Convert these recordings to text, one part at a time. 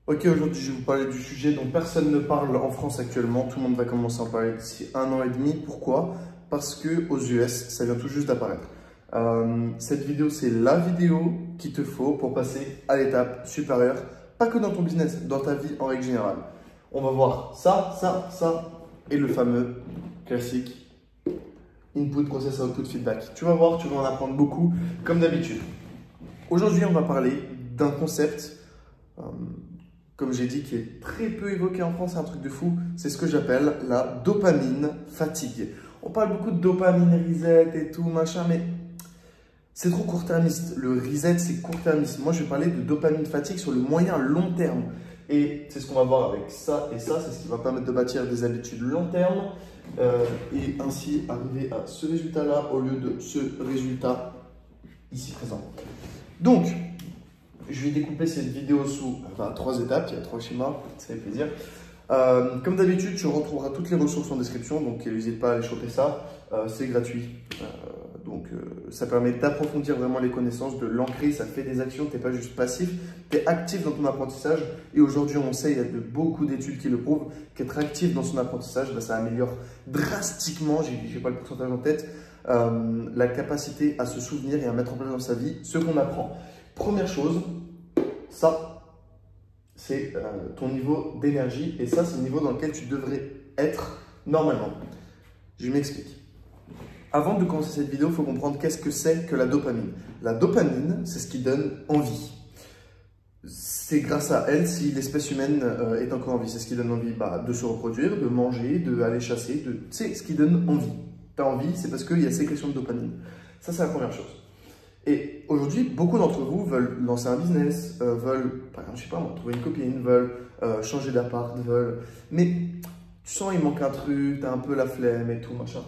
Ok, aujourd'hui je vais vous parler du sujet dont personne ne parle en France actuellement. Tout le monde va commencer à en parler d'ici 1 an et demi. Pourquoi? Parce que aux US, ça vient tout juste d'apparaître. Cette vidéo, c'est la vidéo qu'il te faut pour passer à l'étape supérieure. Pas que dans ton business, dans ta vie en règle générale. On va voir ça et le fameux classique input, process, output, feedback. Tu vas voir, tu vas en apprendre beaucoup comme d'habitude. Aujourd'hui, on va parler d'un concept comme j'ai dit, qui est très peu évoqué en France, c'est un truc de fou, c'est ce que j'appelle la dopamine fatigue. On parle beaucoup de dopamine reset et tout, machin, mais c'est trop court-termiste. Le reset, c'est court-termiste. Moi, je vais parler de dopamine fatigue sur le moyen long terme. Et c'est ce qu'on va voir avec ça et ça, c'est ce qui va permettre de bâtir des habitudes long terme et ainsi arriver à ce résultat-là au lieu de ce résultat ici présent. Donc, je vais découper cette vidéo sous 3 étapes, il y a 3 schémas, ça fait plaisir. Comme d'habitude, tu retrouveras toutes les ressources en description, donc n'hésite pas à aller choper ça, c'est gratuit. Ça permet d'approfondir vraiment les connaissances, de l'ancrer, ça fait des actions, tu n'es pas juste passif, tu es actif dans ton apprentissage. Et aujourd'hui, on sait, il y a beaucoup d'études qui le prouvent, qu'être actif dans son apprentissage, ça améliore drastiquement, je n'ai pas le pourcentage en tête, la capacité à se souvenir et à mettre en place dans sa vie ce qu'on apprend. Première chose, ça, c'est ton niveau d'énergie et ça, c'est le niveau dans lequel tu devrais être normalement. Je m'explique. Avant de commencer cette vidéo, il faut comprendre qu'est-ce que c'est que la dopamine. La dopamine, c'est ce qui donne envie. C'est grâce à elle si l'espèce humaine est encore en vie. C'est ce qui donne envie de se reproduire, de manger, d'aller chasser. C'est ce qui donne envie. Tu as envie, c'est parce qu'il y a sécrétion de dopamine. Ça, c'est la première chose. Et aujourd'hui, beaucoup d'entre vous veulent lancer un business, veulent, par exemple, je sais pas moi, trouver une copine, veulent changer d'appart, veulent... Mais tu sens il manque un truc, tu as un peu la flemme et tout, machin.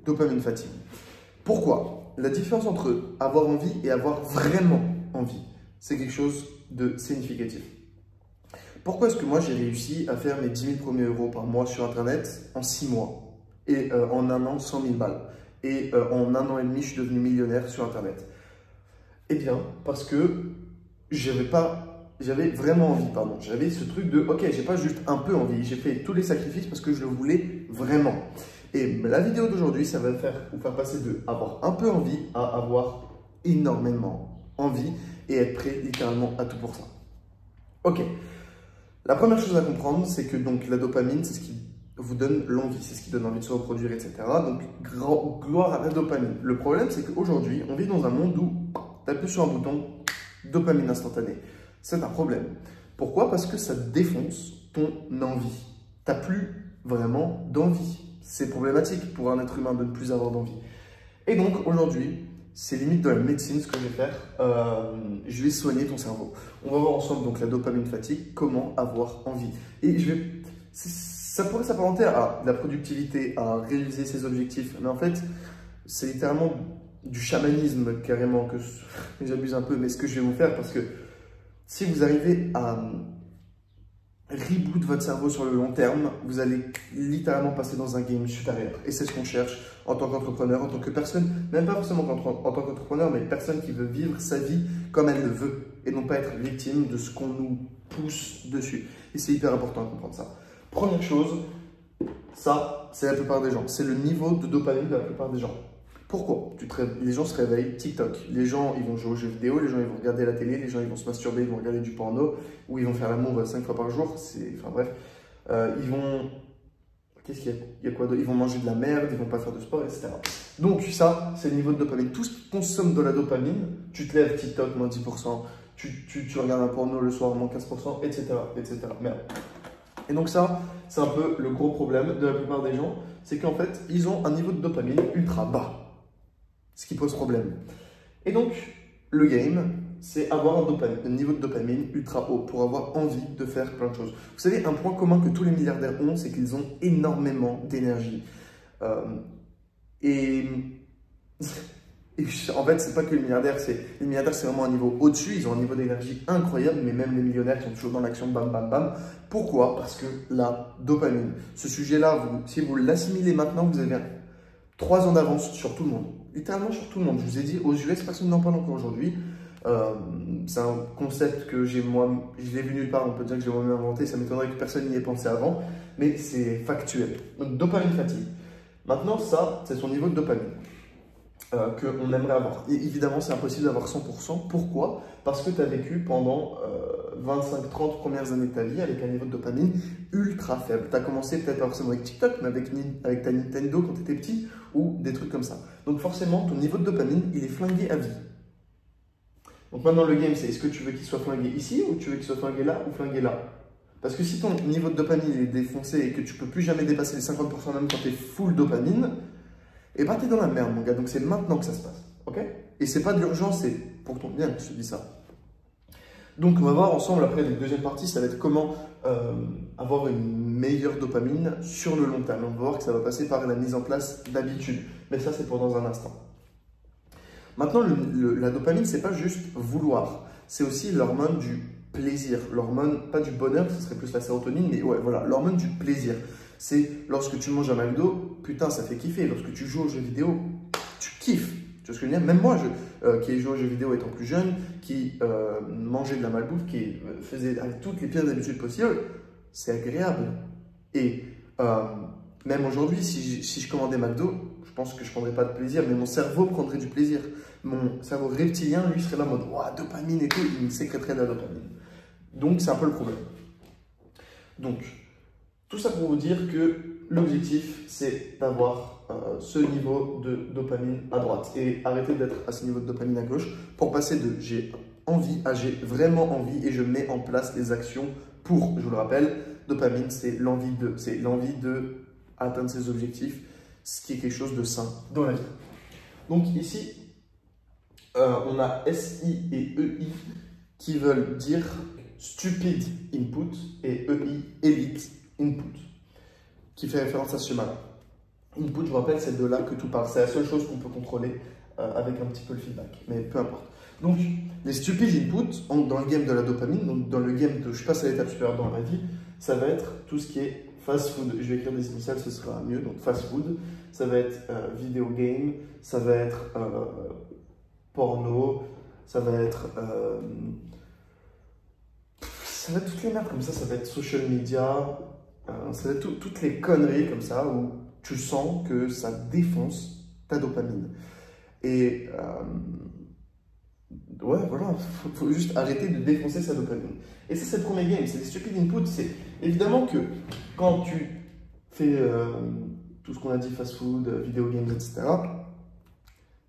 Dopamine fatigue. Pourquoi? La différence entre avoir envie et avoir vraiment envie, c'est quelque chose de significatif. Pourquoi est-ce que moi j'ai réussi à faire mes 10 000 premiers euros par mois sur Internet en 6 mois et en un an 100 000 balles et en 1 an et demi je suis devenu millionnaire sur Internet? Eh bien, parce que j'avais vraiment envie, pardon. J'avais ce truc de, ok, j'ai pas juste un peu envie, j'ai fait tous les sacrifices parce que je le voulais vraiment. Et la vidéo d'aujourd'hui, ça va vous faire passer de avoir un peu envie à avoir énormément envie et être prêt littéralement à tout pour ça. Ok. La première chose à comprendre, c'est que donc la dopamine, c'est ce qui vous donne l'envie, c'est ce qui donne envie de se reproduire, etc. Donc, gloire à la dopamine. Le problème, c'est qu'aujourd'hui, on vit dans un monde où tu appuies sur un bouton, dopamine instantanée. C'est un problème. Pourquoi? Parce que ça défonce ton envie. Tu n'as plus vraiment d'envie. C'est problématique pour un être humain de ne plus avoir d'envie. Et donc, aujourd'hui, c'est limite de la médecine ce que je vais faire. Je vais soigner ton cerveau. On va voir ensemble donc la dopamine fatigue, comment avoir envie. Et ça pourrait s'apparenter à la productivité, à réaliser ses objectifs. Mais en fait, c'est littéralement du chamanisme carrément que j'abuse un peu. Mais ce que je vais vous faire, parce que si vous arrivez à reboot votre cerveau sur le long terme, vous allez littéralement passer dans un game supérieur. Et c'est ce qu'on cherche en tant qu'entrepreneur, en tant que personne, même pas forcément en tant qu'entrepreneur, mais personne qui veut vivre sa vie comme elle le veut et non pas être victime de ce qu'on nous pousse dessus. Et c'est hyper important de comprendre ça. Première chose, ça, c'est la plupart des gens. C'est le niveau de dopamine de la plupart des gens. Pourquoi? Les gens se réveillent, TikTok. Les gens, ils vont jouer aux jeux vidéo, les gens, ils vont regarder la télé, les gens, ils vont se masturber, ils vont regarder du porno, ou ils vont faire l'amour 5 fois par jour. Enfin bref. Ils vont... Qu'est-ce qu'il y a? Il y a quoi d'autre? Ils vont manger de la merde, ils vont pas faire de sport, etc. Donc ça, c'est le niveau de dopamine. Tout ce qui consomme de la dopamine, tu te lèves, TikTok, moins 10%, tu regardes un porno le soir, moins 15%, etc. Merde. Et donc ça, c'est un peu le gros problème de la plupart des gens, c'est qu'en fait, ils ont un niveau de dopamine ultra bas. Ce qui pose problème. Et donc, le game, c'est avoir un niveau de dopamine ultra haut pour avoir envie de faire plein de choses. Vous savez, un point commun que tous les milliardaires ont, c'est qu'ils ont énormément d'énergie. En fait, c'est pas que les milliardaires, c'est vraiment un niveau au-dessus. Ils ont un niveau d'énergie incroyable, mais même les millionnaires sont toujours dans l'action bam bam bam. Pourquoi? Parce que la dopamine, ce sujet-là, si vous l'assimilez maintenant, vous avez 3 ans d'avance sur tout le monde. Littéralement sur tout le monde. Je vous ai dit, aux US, personne n'en parle encore aujourd'hui. C'est un concept que je l'ai vu nulle part, on peut dire que j'ai moi-même inventé, ça m'étonnerait que personne n'y ait pensé avant, mais c'est factuel. Donc dopamine fatigue. Maintenant, ça, c'est son niveau de dopamine qu'on aimerait avoir. Et évidemment, c'est impossible d'avoir 100%. Pourquoi? Parce que tu as vécu pendant 25-30 premières années de ta vie avec un niveau de dopamine ultra faible. Tu as commencé peut-être pas forcément avec TikTok, mais avec ta Nintendo quand tu étais petit ou des trucs comme ça. Donc forcément, ton niveau de dopamine, il est flingué à vie. Donc maintenant, le game, c'est est-ce que tu veux qu'il soit flingué ici ou tu veux qu'il soit flingué là ou flingué là? Parce que si ton niveau de dopamine est défoncé et que tu peux plus jamais dépasser les 50% même quand tu es full dopamine, et bah t'es dans la merde mon gars, donc c'est maintenant que ça se passe, ok? Et c'est pas de l'urgence, c'est pour ton bien que je te dis ça. Donc on va voir ensemble après la deuxième partie, ça va être comment avoir une meilleure dopamine sur le long terme. On va voir que ça va passer par la mise en place d'habitudes, mais ça c'est pour dans un instant. Maintenant la dopamine c'est pas juste vouloir, c'est aussi l'hormone du plaisir, l'hormone, pas du bonheur, ce serait plus la sérotonine, mais ouais voilà, l'hormone du plaisir. C'est lorsque tu manges un McDo, putain, ça fait kiffer. Lorsque tu joues aux jeux vidéo, tu kiffes. Tu vois ce que je veux dire? Même moi, qui ai joué aux jeux vidéo étant plus jeune, qui mangeait de la malbouffe, qui faisait avec toutes les pires habitudes possibles, c'est agréable. Et même aujourd'hui, si je commandais McDo, je pense que je ne prendrais pas de plaisir, mais mon cerveau prendrait du plaisir. Mon cerveau reptilien, lui, serait là en mode ouah, dopamine et tout, il me sécréterait de la dopamine. Donc, c'est un peu le problème. Donc, tout ça pour vous dire que l'objectif, c'est d'avoir ce niveau de dopamine à droite et arrêter d'être à ce niveau de dopamine à gauche pour passer de j'ai envie à j'ai vraiment envie et je mets en place les actions pour. Je vous le rappelle, dopamine, c'est l'envie de atteindre ses objectifs, ce qui est quelque chose de sain dans la vie. Donc ici, on a SI et EI qui veulent dire stupid input et EI, elite input, qui fait référence à ce schéma-là. Input, je vous rappelle, c'est de là que tout part. C'est la seule chose qu'on peut contrôler avec un petit peu le feedback, mais peu importe. Donc, les stupid inputs, dans le game de la dopamine, donc dans le game de je passe à l'étape supérieure dans ma vie, ça va être tout ce qui est fast food. Je vais écrire des initiales, ce sera mieux. Donc, fast food, ça va être video game, ça va être porno, ça va être toutes les merdes comme ça va être social media, ça va être toutes les conneries comme ça où tu sens que ça défonce ta dopamine. Et ouais, voilà, faut juste arrêter de défoncer sa dopamine. Et ça, c'est le premier game, c'est les stupid inputs. C'est évidemment que quand tu fais tout ce qu'on a dit, fast food, video games, etc.,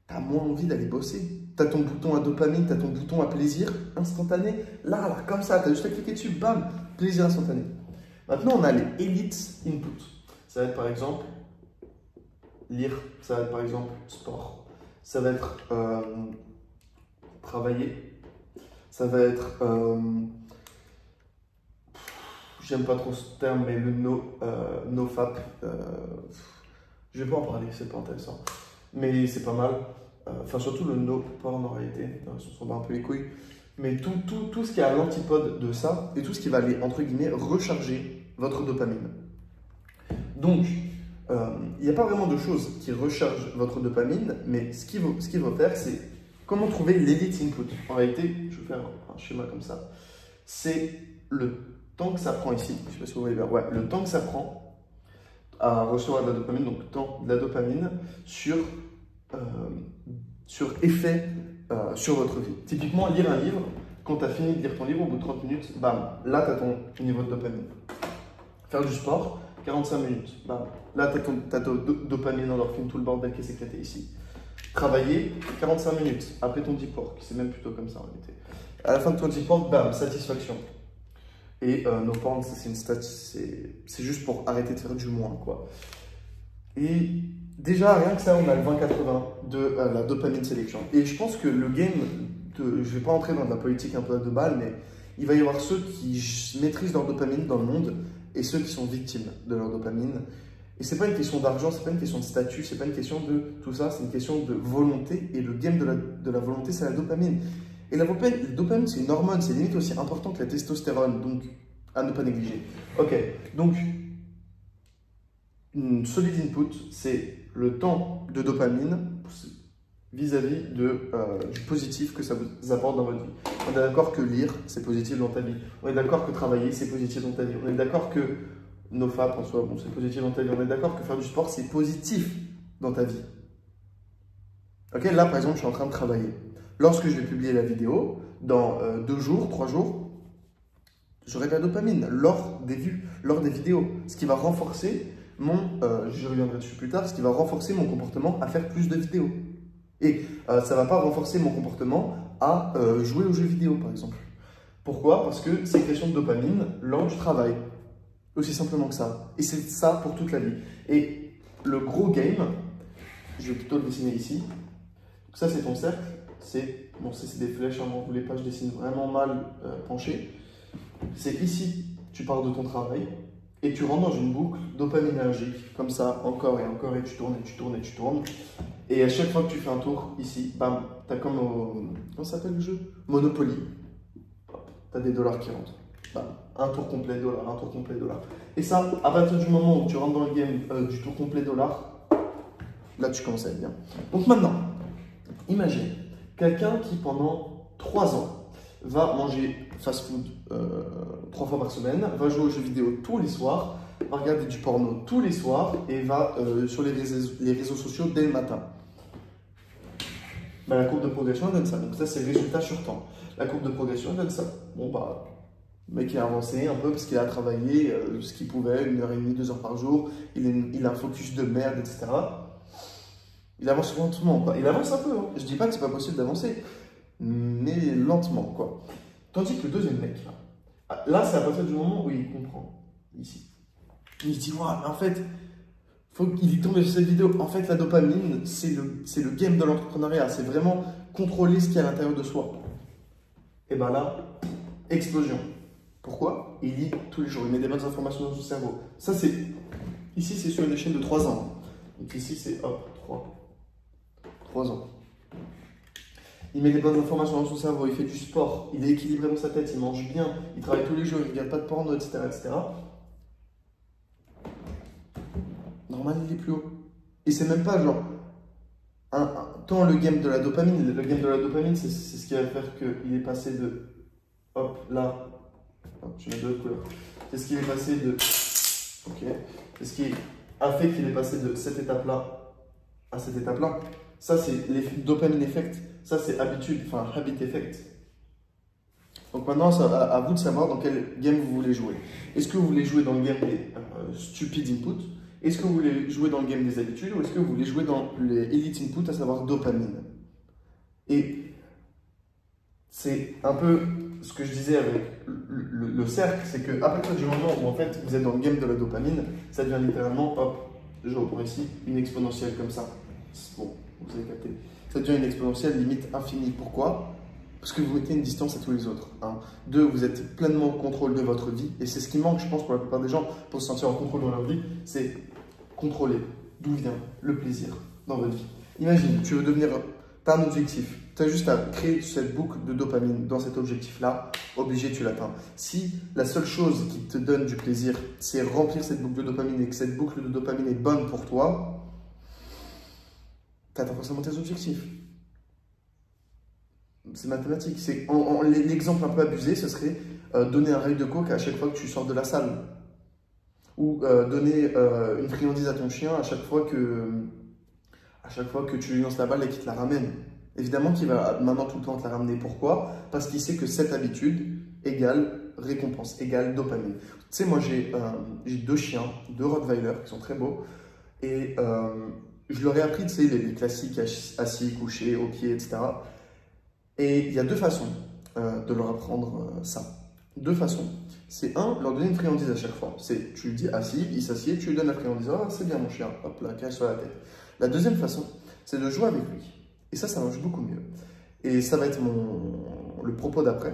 tu as moins envie d'aller bosser. Tu as ton bouton à dopamine, tu as ton bouton à plaisir instantané. Là, comme ça, tu as juste à cliquer dessus, bam, plaisir instantané. Maintenant, on a les elite inputs. Ça va être par exemple lire, ça va être par exemple sport, ça va être travailler, ça va être, j'aime pas trop ce terme, mais le nofap, je vais pas en parler, c'est pas intéressant, mais c'est pas mal. Enfin, surtout le no porn en réalité, on s'en bat un peu les couilles. Mais tout ce qui est à l'antipode de ça, et tout ce qui va aller, entre guillemets, recharger votre dopamine. Donc, il n'y a pas vraiment de choses qui rechargent votre dopamine, mais ce qu'il faut faire, c'est comment trouver l'elite input. En réalité, je vais faire un schéma comme ça. C'est le temps que ça prend ici, je ne sais pas si vous voyez bien, ouais, le temps que ça prend à recevoir de la dopamine, donc le temps de la dopamine sur effet sur votre vie. Typiquement, lire un livre, quand tu as fini de lire ton livre, au bout de 30 minutes, bam, là tu as ton niveau de dopamine. Faire du sport, 45 minutes, bam, là tu as ta dopamine, endorphine, tout le bordel qui est sécrété ici. Travailler, 45 minutes, après ton deep work, c'est même plutôt comme ça en réalité. À la fin de ton deep work, bam, satisfaction. Et no porn, c'est juste pour arrêter de faire du moins, quoi. Et déjà, rien que ça, on a le 20-80 de la dopamine sélection. Et je pense que le game, je ne vais pas entrer dans de la politique un peu de balle, mais il va y avoir ceux qui maîtrisent leur dopamine dans le monde et ceux qui sont victimes de leur dopamine. Et ce n'est pas une question d'argent, ce n'est pas une question de statut, ce n'est pas une question de tout ça, c'est une question de volonté. Et le game de la volonté, c'est la dopamine. Et la dopamine, c'est une hormone, c'est limite aussi important que la testostérone, donc à ne pas négliger. Ok, donc une solid input, c'est le temps de dopamine vis-à-vis du positif que ça vous apporte dans votre vie. On est d'accord que lire, c'est positif dans ta vie. On est d'accord que travailler, c'est positif dans ta vie. On est d'accord que nos FAP en soi, bon, c'est positif dans ta vie. On est d'accord que faire du sport, c'est positif dans ta vie. Ok, là, par exemple, je suis en train de travailler. Lorsque je vais publier la vidéo, dans 2 jours, 3 jours, j'aurai de la dopamine lors des vues, lors des vidéos. Ce qui va renforcer je reviendrai dessus plus tard, ce qui va renforcer mon comportement à faire plus de vidéos. Et ça ne va pas renforcer mon comportement à jouer aux jeux vidéo, par exemple. Pourquoi? Parce que c'est une question de dopamine lors du travail. Aussi simplement que ça. Et c'est ça pour toute la vie. Et le gros game, je vais plutôt le dessiner ici. Donc ça, c'est ton cercle. Bon, c'est des flèches, hein, vous voulez pas, je dessine vraiment mal penché. C'est ici, tu pars de ton travail et tu rentres dans une boucle dopaminergique, comme ça, encore et encore, et tu tournes, et tu tournes, et tu tournes. Et à chaque fois que tu fais un tour, ici, bam, tu as comme comment ça s'appelle le jeu? Monopoly. Tu as des dollars qui rentrent. Bam, un tour complet dollar, un tour complet dollar. Et ça, à partir du moment où tu rentres dans le game du tour complet dollar, là tu commences à être bien. Donc maintenant, imagine quelqu'un qui pendant 3 ans va manger fast-food 3 fois par semaine, va jouer aux jeux vidéo tous les soirs, va regarder du porno tous les soirs et va sur les réseaux sociaux dès le matin. Ben, la courbe de progression elle donne ça. Donc ça, c'est le résultat sur temps. La courbe de progression elle donne ça. Bon, bah, le mec il a avancé un peu parce qu'il a travaillé ce qu'il pouvait, 1h30, 2 heures par jour, il a un focus de merde, etc. Il avance lentement, quoi. Il avance un peu, hein. Je dis pas que c'est pas possible d'avancer, mais lentement, quoi. Tandis que le deuxième mec, là c'est à partir du moment où il comprend, ici. Il se dit, ouais, en fait, faut qu'il tombe sur cette vidéo. En fait, la dopamine, c'est le game de l'entrepreneuriat. C'est vraiment contrôler ce qu'il y a à l'intérieur de soi. Et ben là, explosion. Pourquoi? Il lit tous les jours, il met des bonnes informations dans son cerveau. Ça, c'est, ici, c'est sur une échelle de 3 ans. Donc ici, c'est, hop, 3 ans. Il met des bonnes informations dans son cerveau, il fait du sport, il est équilibré dans sa tête, il mange bien, il travaille tous les jours, il ne regarde pas de porno, etc., etc. Normal, il est plus haut. Et c'est même pas genre tant le game de la dopamine. Le game de la dopamine, c'est ce qui va faire qu'il est passé de hop là. Hop, je mets deux couleurs. C'est ce qui est passé de. Ok. C'est ce qui a fait qu'il est passé de cette étape-là à cette étape-là. Ça, c'est l'effet dopamine effect. Ça, c'est habitude, enfin habit effect. Donc maintenant, c'est à vous de savoir dans quel game vous voulez jouer. Est-ce que vous voulez jouer dans le game des stupid inputs? Est-ce que vous voulez jouer dans le game des habitudes ou est-ce que vous voulez jouer dans les elite inputs, à savoir dopamine? Et c'est un peu ce que je disais avec le cercle, c'est qu'à partir du moment où en fait vous êtes dans le game de la dopamine, ça devient littéralement, hop, je reprends ici, une exponentielle comme ça. Bon, vous avez capté. Ça devient une exponentielle limite infinie. Pourquoi? Parce que vous mettez une distance à tous les autres. 2, vous êtes pleinement au contrôle de votre vie. Et c'est ce qui manque, je pense, pour la plupart des gens, pour se sentir en contrôle dans leur vie, c'est contrôler d'où vient le plaisir dans votre vie. Imagine, tu veux devenir, tu as un objectif. Tu as juste à créer cette boucle de dopamine dans cet objectif-là. Obligé, tu l'atteins. Si la seule chose qui te donne du plaisir, c'est remplir cette boucle de dopamine et que cette boucle de dopamine est bonne pour toi, tu atteins forcément tes objectifs. C'est mathématique. L'exemple un peu abusé, ce serait donner un rail de coke à chaque fois que tu sors de la salle. Ou donner une friandise à ton chien à chaque fois que tu lui lances la balle et qu'il te la ramène. Évidemment qu'il va maintenant tout le temps te la ramener. Pourquoi? Parce qu'il sait que cette habitude égale récompense, égale dopamine. Tu sais, moi j'ai 2 chiens, 2 Rottweiler qui sont très beaux. Et je leur ai appris, tu sais, les classiques assis, couchés, au pied, etc. Et il y a 2 façons de leur apprendre ça. 2 façons. C'est leur donner une friandise à chaque fois. C'est, tu lui dis assis, il s'assied, tu lui donnes la friandise. Ah, c'est bien mon chien, hop là, caresse sur la tête. La deuxième façon, c'est de jouer avec lui. Et ça marche beaucoup mieux. Et ça va être le propos d'après.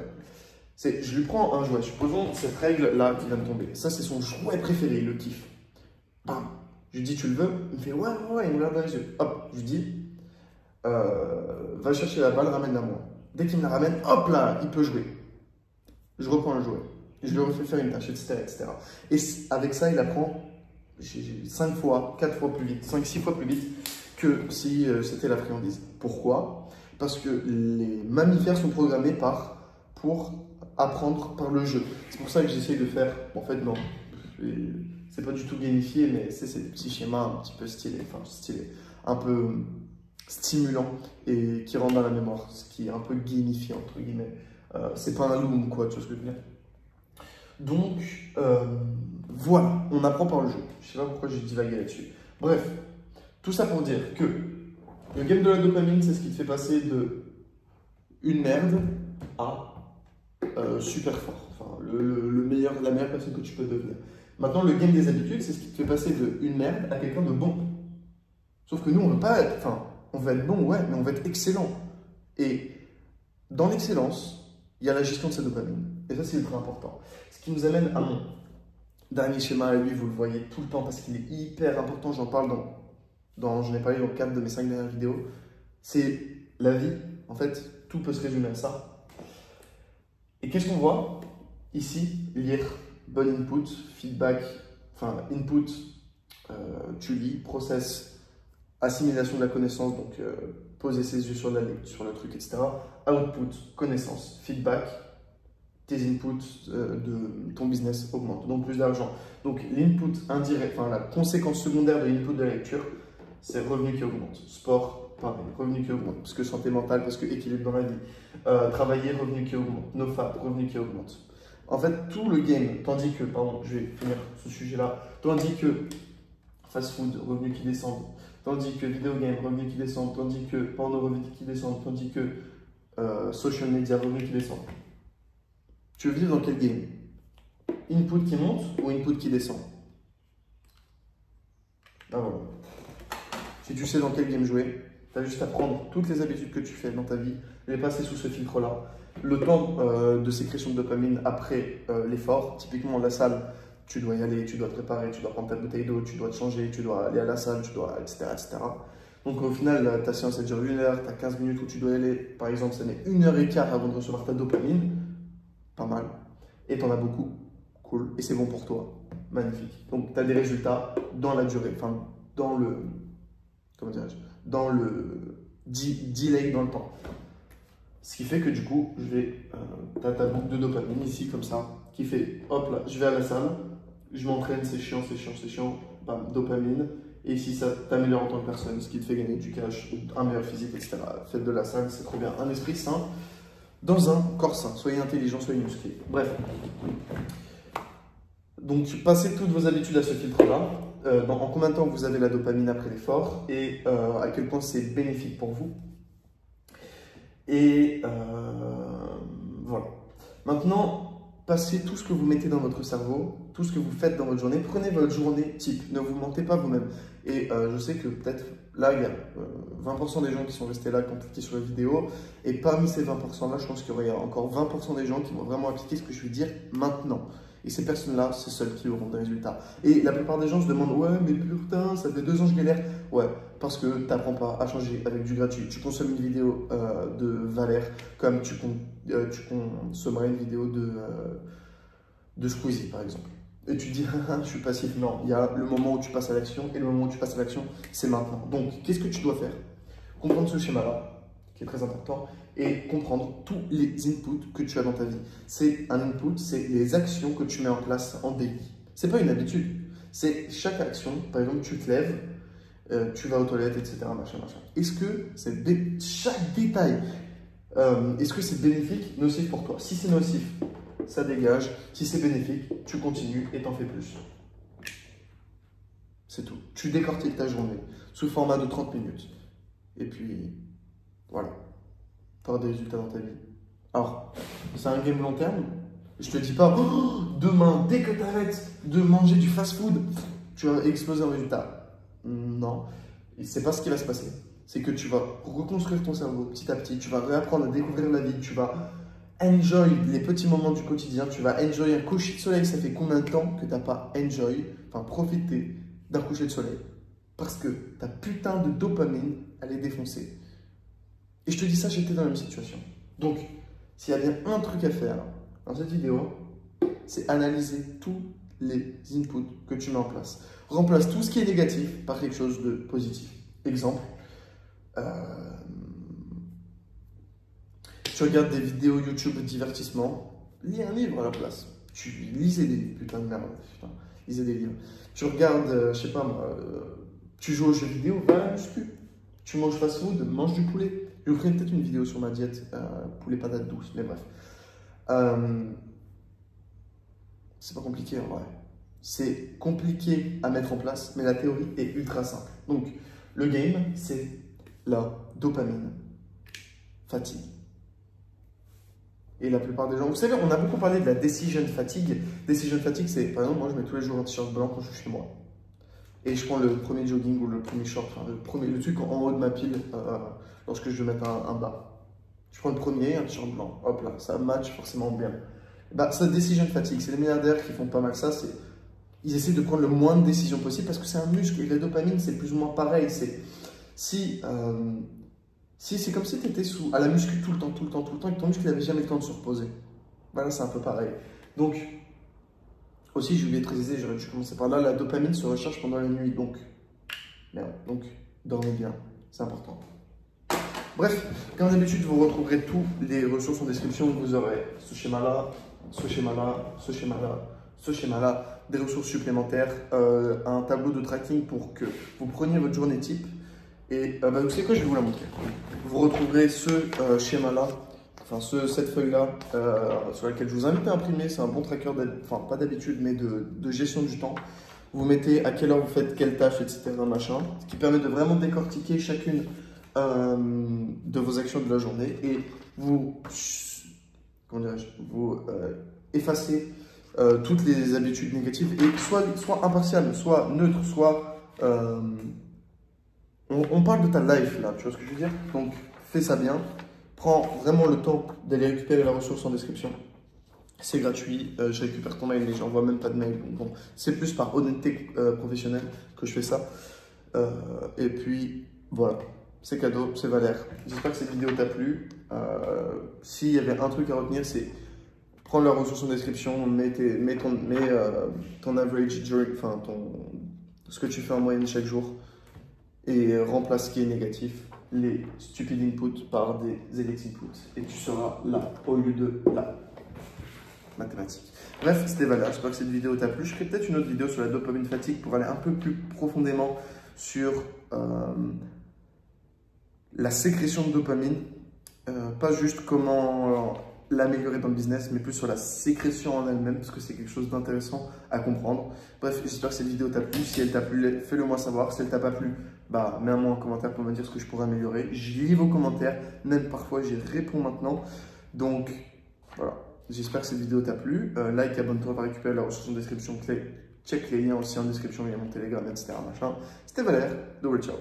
C'est, je lui prends un jouet. Supposons cette règle-là qui vient de tomber. Ça, c'est son jouet préféré, il le kiffe. Bam. Je lui dis, tu le veux? Il me fait, ouais, il me regarde dans les yeux. Hop, je lui dis, va chercher la balle, ramène-la moi. Dès qu'il me la ramène, hop là, il peut jouer. Je reprends le jouet. Je lui refais faire une tâche, etc., etc. Et avec ça, il apprend 5 fois, 4 fois plus vite, 5, 6 fois plus vite. que si c'était la friandise. Pourquoi? Parce que les mammifères sont programmés pour apprendre par le jeu. C'est pour ça que j'essaye de faire, en fait non, c'est pas du tout gamifié, mais c'est des petits schémas un petit peu stylés, un peu stimulants et qui rentrent dans la mémoire, ce qui est un peu gamifié entre guillemets. C'est pas un loom quoi, tu vois ce que je veux dire. Donc voilà, on apprend par le jeu. Je sais pas pourquoi j'ai divagué là-dessus. Bref, tout ça pour dire que le game de la dopamine, c'est ce qui te fait passer de une merde à super fort. Enfin, la meilleure personne que tu peux devenir. Maintenant, le game des habitudes, c'est ce qui te fait passer de une merde à quelqu'un de bon. Sauf que nous, on veut pas être, enfin, on veut être bon, ouais, mais on veut être excellent. Et dans l'excellence, il y a la gestion de sa dopamine. Et ça, c'est ultra important. Ce qui nous amène à mon dernier schéma, et lui, vous le voyez tout le temps parce qu'il est hyper important. J'en parle j'en ai parlé dans 4 de mes 5 dernières vidéos. C'est la vie. En fait, tout peut se résumer à ça. Et qu'est-ce qu'on voit ici? Lire, bon input, feedback, enfin input, tu lis, process, assimilation de la connaissance, donc poser ses yeux sur le truc, etc. Output, connaissance, feedback, tes inputs de ton business augmentent, donc plus d'argent. Donc l'input indirect, enfin la conséquence secondaire de l'input de la lecture, c'est revenu qui augmente. Sport, pareil, revenu qui augmente, parce que santé mentale, parce que équilibre dans la vie. Travailler, revenu qui augmente. NoFap, revenu qui augmente. En fait, tout le game, tandis que, pardon, je vais finir ce sujet-là, tandis que fast food, revenu qui descendent, tandis que vidéo game, revenu qui descendent, tandis que porno, revenu qui descendent, tandis que social media, revenu qui descendent. Tu veux vivre dans quel game? Input qui monte ou input qui descend? Ah voilà. Si tu sais dans quel game jouer, tu as juste à prendre toutes les habitudes que tu fais dans ta vie, les passer sous ce filtre-là. Le temps de sécrétion de dopamine après l'effort, typiquement la salle, tu dois y aller, tu dois te préparer, tu dois prendre ta bouteille d'eau, tu dois te changer, tu dois aller à la salle, etc., etc. Donc au final, ta séance elle dure 1 heure, tu as 15 minutes où tu dois y aller. Par exemple, ça met 1h15 avant de recevoir ta dopamine. Pas mal. Et tu en as beaucoup. Cool. Et c'est bon pour toi. Magnifique. Donc tu as des résultats dans la durée, enfin dans le... Comment dirais-je? Dans le delay dans le temps. Ce qui fait que du coup, tu as ta boucle de dopamine ici, comme ça, qui fait, hop là, je vais à la salle, je m'entraîne, c'est chiant, bam, dopamine. Et ici, ça t'améliore en tant que personne, ce qui te fait gagner du cash, un meilleur physique, etc. Faites de la salle, c'est trop bien. Un esprit sain dans un corps sain. Soyez intelligent, soyez musclé. Bref. Donc, passez toutes vos habitudes à ce filtre-là. En combien de temps vous avez la dopamine après l'effort et à quel point c'est bénéfique pour vous. Et voilà. Maintenant, passez tout ce que vous mettez dans votre cerveau, tout ce que vous faites dans votre journée. Prenez votre journée type, ne vous mentez pas vous-même. Et je sais que peut-être là, il y a 20% des gens qui sont restés là, qui ont cliqué sur la vidéo. Et parmi ces 20%-là, je pense qu'il y aura encore 20% des gens qui vont vraiment appliquer ce que je vais dire maintenant. Et ces personnes-là, c'est celles qui auront des résultats. Et la plupart des gens se demandent « Ouais, mais putain, ça fait 2 ans que je galère. » Ouais, parce que tu n'apprends pas à changer avec du gratuit. Tu consommes une vidéo de Valère comme tu consommerais une vidéo de Squeezie, par exemple. Et tu te dis « Je suis passif. » Non, il y a le moment où tu passes à l'action et le moment où tu passes à l'action, c'est maintenant. Donc, qu'est-ce que tu dois faire? Comprendre ce schéma-là, qui est très important, et comprendre tous les inputs que tu as dans ta vie. C'est un input, c'est les actions que tu mets en place en daily. C'est pas une habitude, c'est chaque action. Par exemple, tu te lèves, tu vas aux toilettes, etc. Machin. Est-ce que chaque détail, est-ce que c'est bénéfique, nocif pour toi? Si c'est nocif, ça dégage. Si c'est bénéfique, tu continues et t'en fais plus. C'est tout. Tu décortiques ta journée sous format de 30 minutes. Et puis, voilà. Tu auras des résultats dans ta vie. Alors, c'est un game long terme. Je te dis pas, oh, demain, dès que tu arrêtes de manger du fast-food, tu vas exploser en résultat. Non, c'est pas ce qui va se passer. C'est que tu vas reconstruire ton cerveau petit à petit. Tu vas réapprendre à découvrir la vie. Tu vas enjoy les petits moments du quotidien. Tu vas enjoy un coucher de soleil. Ça fait combien de temps que tu n'as pas profité d'un coucher de soleil? Parce que ta putain de dopamine, elle est défoncée. Et je te dis ça, j'étais dans la même situation. Donc, s'il y a bien un truc à faire dans cette vidéo, c'est analyser tous les inputs que tu mets en place. Remplace tout ce qui est négatif par quelque chose de positif. Exemple, Tu regardes des vidéos YouTube de divertissement, lis un livre à la place. Tu lisez des livres, putain de merde. Putain, lisez des livres. Tu regardes, je sais pas moi, tu joues aux jeux vidéo, va à la muscu. Tu manges fast-food, mange du poulet. Je vous ferai peut-être une vidéo sur ma diète, poulet patate douce, mais bref. C'est pas compliqué en vrai. C'est compliqué à mettre en place, mais la théorie est ultra simple. Donc, le game, c'est la dopamine, fatigue. Et la plupart des gens, vous savez, on a beaucoup parlé de la decision fatigue. Decision fatigue, c'est, par exemple, moi je mets tous les jours un t-shirt blanc quand je suis chez moi. Et je prends le premier jogging ou le premier short, enfin le truc en haut de ma pile lorsque je veux mettre un bas. Je prends le premier, un t-shirt blanc, hop là, ça match forcément bien. Bah, ça, decision fatigue, c'est les milliardaires qui font pas mal ça, c'est ils essaient de prendre le moins de décisions possible parce que c'est un muscle et la dopamine c'est plus ou moins pareil. Si c'est comme si tu étais à la muscu tout le temps et que ton muscle n'avait jamais le temps de se reposer. Voilà, c'est un peu pareil. Donc, aussi, j'ai oublié de préciser, j'aurais dû commencer par là, la dopamine se recharge pendant la nuit. Donc, merde, donc dormez bien, c'est important. Bref, comme d'habitude, vous retrouverez tous les ressources en description. Vous aurez ce schéma-là, ce schéma-là, ce schéma-là, ce schéma-là, des ressources supplémentaires, un tableau de tracking pour que vous preniez votre journée type. Et vous savez quoi, je vais vous la montrer. Vous retrouverez ce schéma-là, enfin cette feuille-là, sur laquelle je vous invite à imprimer. C'est un bon tracker, enfin pas d'habitude, mais de gestion du temps. Vous mettez à quelle heure vous faites quelle tâche, etc. machin, ce qui permet de vraiment décortiquer chacune de vos actions de la journée et vous, effacez toutes les habitudes négatives et soit impartial, soit neutre, soit... on parle de ta life là, tu vois ce que je veux dire? Donc fais ça bien, prends vraiment le temps d'aller récupérer la ressource en description. C'est gratuit, je récupère ton mail et j'envoie même pas de mail. Donc bon, c'est plus par honnêteté professionnelle que je fais ça. Et puis voilà, c'est cadeau, c'est Valère. J'espère que cette vidéo t'a plu. S'il y avait un truc à retenir, c'est prends la ressource en description, mets ton average during, enfin ce que tu fais en moyenne chaque jour et remplace ce qui est négatif, les stupides inputs par des elect inputs et tu seras là au lieu de là. Mathématiques. Bref, c'était Valère, j'espère que cette vidéo t'a plu. Je ferai peut-être une autre vidéo sur la dopamine fatigue pour aller un peu plus profondément sur la sécrétion de dopamine, pas juste comment l'améliorer dans le business, mais plus sur la sécrétion en elle-même, parce que c'est quelque chose d'intéressant à comprendre. Bref, j'espère que cette vidéo t'a plu. Si elle t'a plu, fais-le moi savoir. Si elle t'a pas plu, bah, mets-moi un commentaire pour me dire ce que je pourrais améliorer. Je lis vos commentaires, même parfois j'y réponds maintenant. Donc, voilà. J'espère que cette vidéo t'a plu. Like, abonne-toi, va récupérer la ressource en description. Check les liens aussi en description, il y a mon Telegram, etc. C'était Valère, double ciao.